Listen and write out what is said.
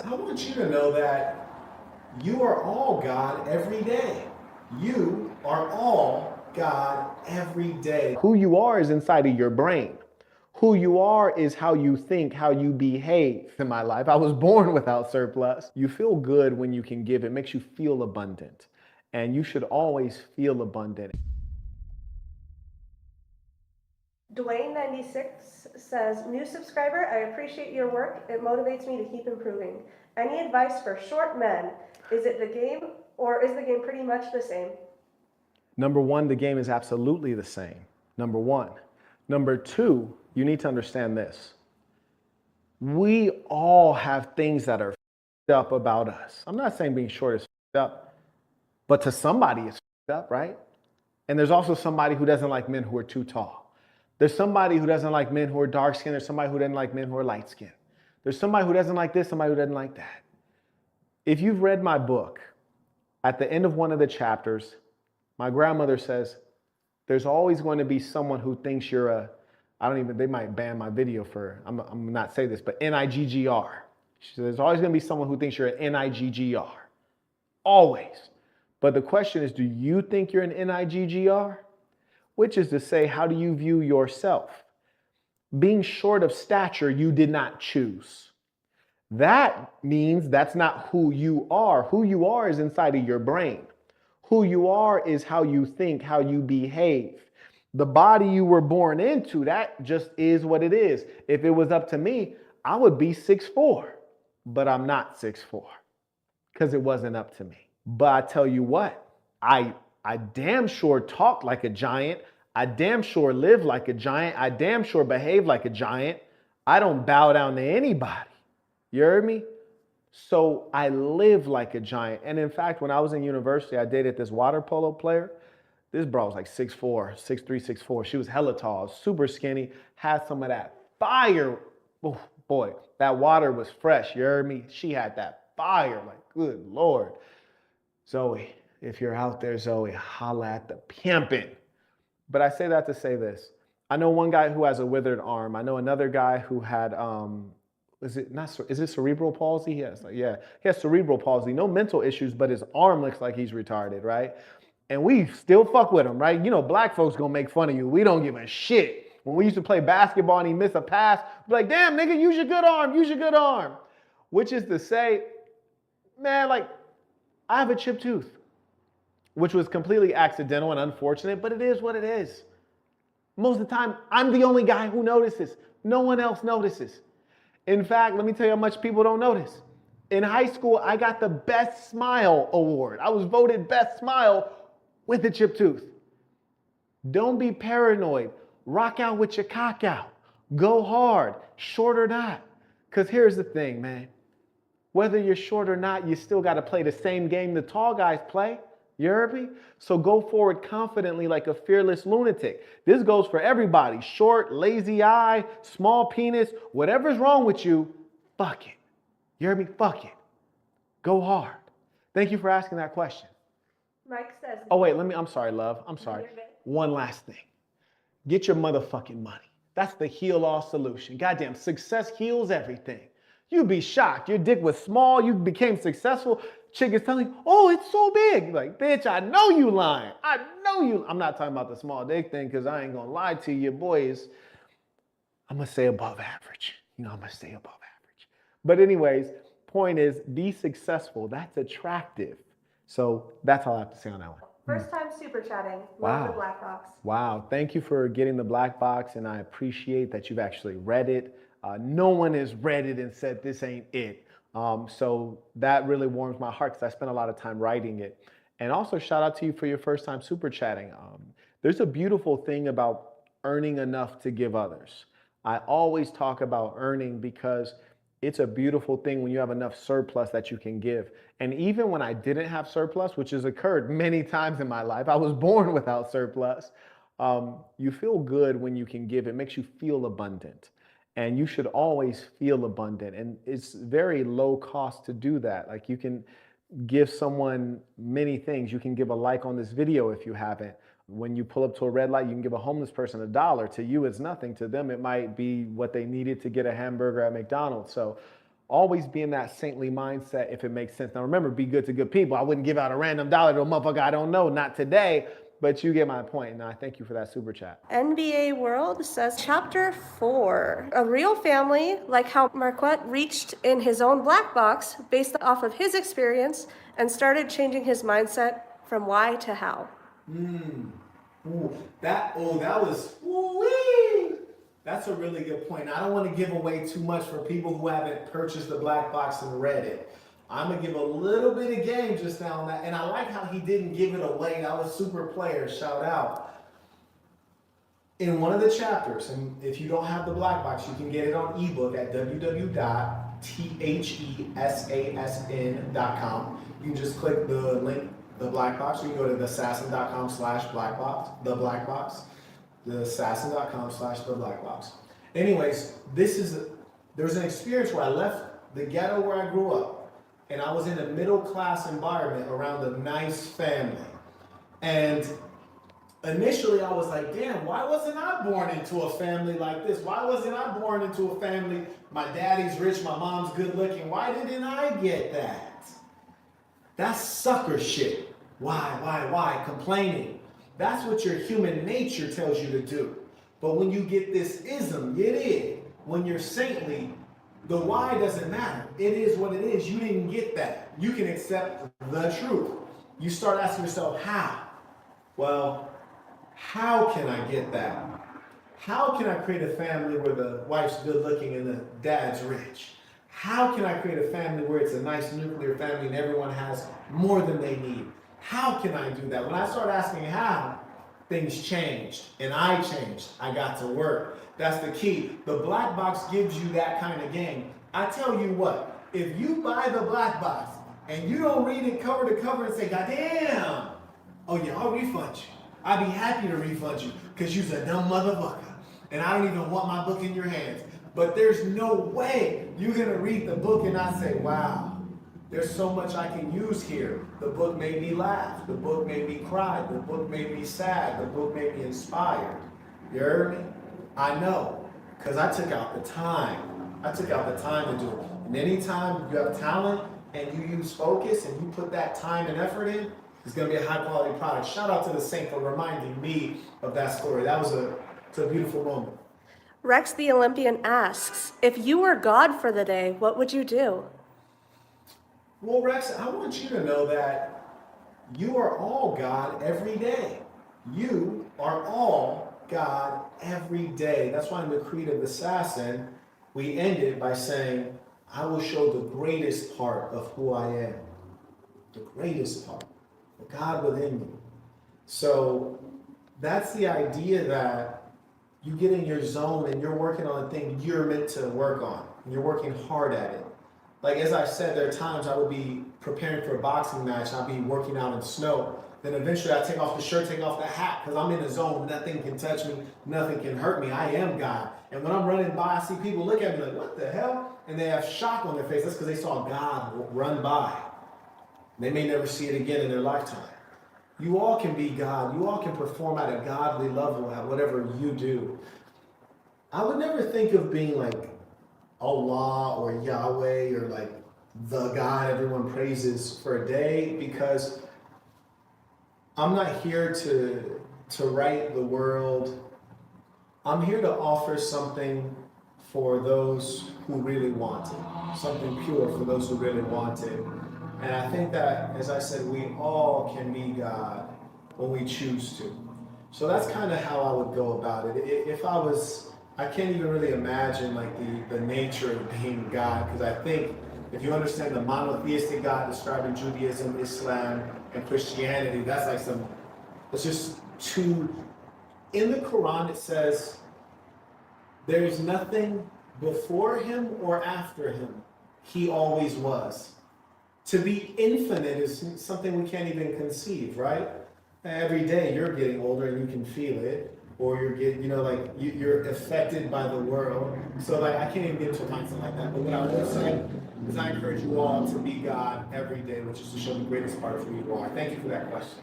I want you to know that you are all God every day. You are all God every day. Who you are is inside of your brain. Who you are is how you think, how you behave. In my life, I was born without surplus. You feel good when you can give. It makes you feel abundant. And you should always feel abundant. Dwayne96 says, new subscriber, I appreciate your work. It motivates me to keep improving. Any advice for short men? Is it the game or is the game pretty much the same? Number one, the game is absolutely the same. Number one. Number two, you need to understand this. We all have things that are up about us. I'm not saying being short is up, but to somebody it's up, right? And there's also somebody who doesn't like men who are too tall. There's somebody who doesn't like men who are dark skinned. There's somebody who doesn't like men who are light skinned. There's somebody who doesn't like this, somebody who doesn't like that. If you've read my book, at the end of one of the chapters, my grandmother says, there's always going to be someone who thinks you're a, they might ban my video for, I'm not say this, but N-I-G-G-R. She says, there's always going to be someone who thinks you're an N-I-G-G-R. Always. But the question is, do you think you're an N-I-G-G-R? Which is to say, how do you view yourself? Being short of stature, you did not choose. That means that's not who you are. Who you are is inside of your brain. Who you are is how you think, how you behave. The body you were born into, that just is what it is. If it was up to me, I would be 6'4", but I'm not 6'4", because it wasn't up to me. But I tell you what, I damn sure talk like a giant. I damn sure live like a giant. I damn sure behave like a giant. I don't bow down to anybody. You heard me? So I live like a giant. And in fact, when I was in university, I dated this water polo player. This bro was like 6'4", 6'3", 6'4". She was hella tall, super skinny, had some of that fire. Oh, boy, that water was fresh. You heard me? She had that fire, like, good Lord. Zoe, if you're out there, Zoe, holla at the pimpin'. But I say that to say this. I know one guy who has a withered arm. I know another guy who had, is it cerebral palsy? He has cerebral palsy. No mental issues, but his arm looks like he's retarded, right? And we still fuck with him, right? You know, black folks gonna make fun of you. We don't give a shit. When we used to play basketball and he missed a pass, we're like, damn, nigga, use your good arm, use your good arm. Which is to say, man, like, I have a chipped tooth, which was completely accidental and unfortunate, but it is what it is. Most of the time, I'm the only guy who notices. No one else notices. In fact, let me tell you how much people don't notice. In high school, I got the Best Smile award. I was voted Best Smile with a chipped tooth. Don't be paranoid. Rock out with your cock out. Go hard, short or not. Because here's the thing, man. Whether you're short or not, you still got to play the same game the tall guys play. You heard me? So go forward confidently like a fearless lunatic. This goes for everybody. Short, lazy eye, small penis, whatever's wrong with you, fuck it. You heard me? Fuck it. Go hard. Thank you for asking that question. Mike says, oh wait, I'm sorry, love. I'm sorry. One last thing. Get your motherfucking money. That's the heal-all solution. Goddamn, success heals everything. You'd be shocked. Your dick was small. You became successful. Chick is telling you, oh, it's so big. Like, bitch, I know you lying. I know you. I'm not talking about the small dick thing because I ain't going to lie to you. Your boy is, I'm going to say above average. You know, I'm going to say above average. But anyways, point is, be successful. That's attractive. So that's all I have to say on that one. First time super chatting. Wow. Love the black box. Wow. Thank you for getting the black box, and I appreciate that you've actually read it. No one has read it and said this ain't it. So that really warms my heart because I spent a lot of time writing it. And also shout out to you for your first time super chatting. There's a beautiful thing about earning enough to give others. I always talk about earning because it's a beautiful thing when you have enough surplus that you can give. And even when I didn't have surplus, which has occurred many times in my life, I was born without surplus. You feel good when you can give. It makes you feel abundant. And you should always feel abundant. And it's very low cost to do that. Like, you can give someone many things. You can give a like on this video if you haven't. When you pull up to a red light, you can give a homeless person $1. To you, it's nothing. To them, it might be what they needed to get a hamburger at McDonald's. So Always be in that saintly mindset if it makes sense. Now remember, be good to good people. I wouldn't give out a random dollar to a motherfucker I don't know, not today, but you get my point. And I thank you for that super chat. NBA World says, Chapter 4, a real family, like how Marquett reached in his own black box based off of his experience and started changing his mindset from why to how. That was, ooh-wee. That's a really good point. I don't want to give away too much for people who haven't purchased the black box and read it. I'm going to give a little bit of game just now on that. And I like how he didn't give it away. That was super player. Shout out. In one of the chapters, and if you don't have the black box, you can get it on ebook at www.thesasn.com. You can just click the link, the black box. You can go to theassassin.com/blackbox, the black box, theassassin.com/the black box. Anyways, there's an experience where I left the ghetto where I grew up, and I was in a middle class environment around a nice family. And initially I was like, damn, why wasn't I born into a family like this? Why wasn't I born into a family, my daddy's rich, my mom's good looking? Why didn't I get that? That's sucker shit. Why? Complaining. That's what your human nature tells you to do. But when you get this ism, get it. When you're saintly, the why doesn't matter. It is what it is. You didn't get that. You can accept the truth. You start asking yourself, how? Well, how can I get that? How can I create a family where the wife's good looking and the dad's rich? How can I create a family where it's a nice nuclear family and everyone has more than they need? How can I do that? When I start asking how, things changed and I changed. I got to work. That's the key. The black box gives you that kind of game. I tell you what, if you buy the black box and you don't read it cover to cover and say, God damn, oh yeah, I'll refund you. I'd be happy to refund you because you're a dumb motherfucker. And I don't even want my book in your hands. But there's no way you're going to read the book and not say, wow, there's so much I can use here. The book made me laugh. The book made me cry. The book made me sad. The book made me inspired. You heard me? I know, because I took out the time. I took out the time to do it. And anytime you have talent and you use focus and you put that time and effort in, it's going to be a high quality product. Shout out to the Saint for reminding me of that story. It's a beautiful moment. Rex the Olympian asks, if you were God for the day, what would you do? Well, Rex, I want you to know that you are all God every day. You are all God every day. That's why in the Creed of the Assassin, we end it by saying, I will show the greatest part of who I am. The greatest part. The God within me. So that's the idea that you get in your zone and you're working on a thing you're meant to work on. And you're working hard at it. Like as I said, there are times I would be preparing for a boxing match. I'd be working out in snow. Then eventually I take off the shirt, take off the hat, because I'm in the zone. Nothing can touch me. Nothing can hurt me. I am God. And when I'm running by, I see people look at me like, what the hell? And they have shock on their face. That's because they saw God run by. They may never see it again in their lifetime. You all can be God. You all can perform at a godly level at whatever you do. I would never think of being like Allah or Yahweh or like the God everyone praises for a day, because I'm not here to right the world. I'm here to offer something for those who really want it. Something pure for those who really want it. And I think that, as I said, we all can be God when we choose to. So that's kind of how I would go about it. If I can't even really imagine like the nature of being God, because I think if you understand the monotheistic God described in Judaism, Islam, and Christianity, it's just too, in the Quran it says, there is nothing before him or after him. He always was. To be infinite is something we can't even conceive, right? Every day you're getting older and you can feel it, or you're affected by the world. So like I can't even get into a mindset like that. But what I will say is I encourage you all to be God every day, which is to show the greatest part of who you are. Thank you for that question.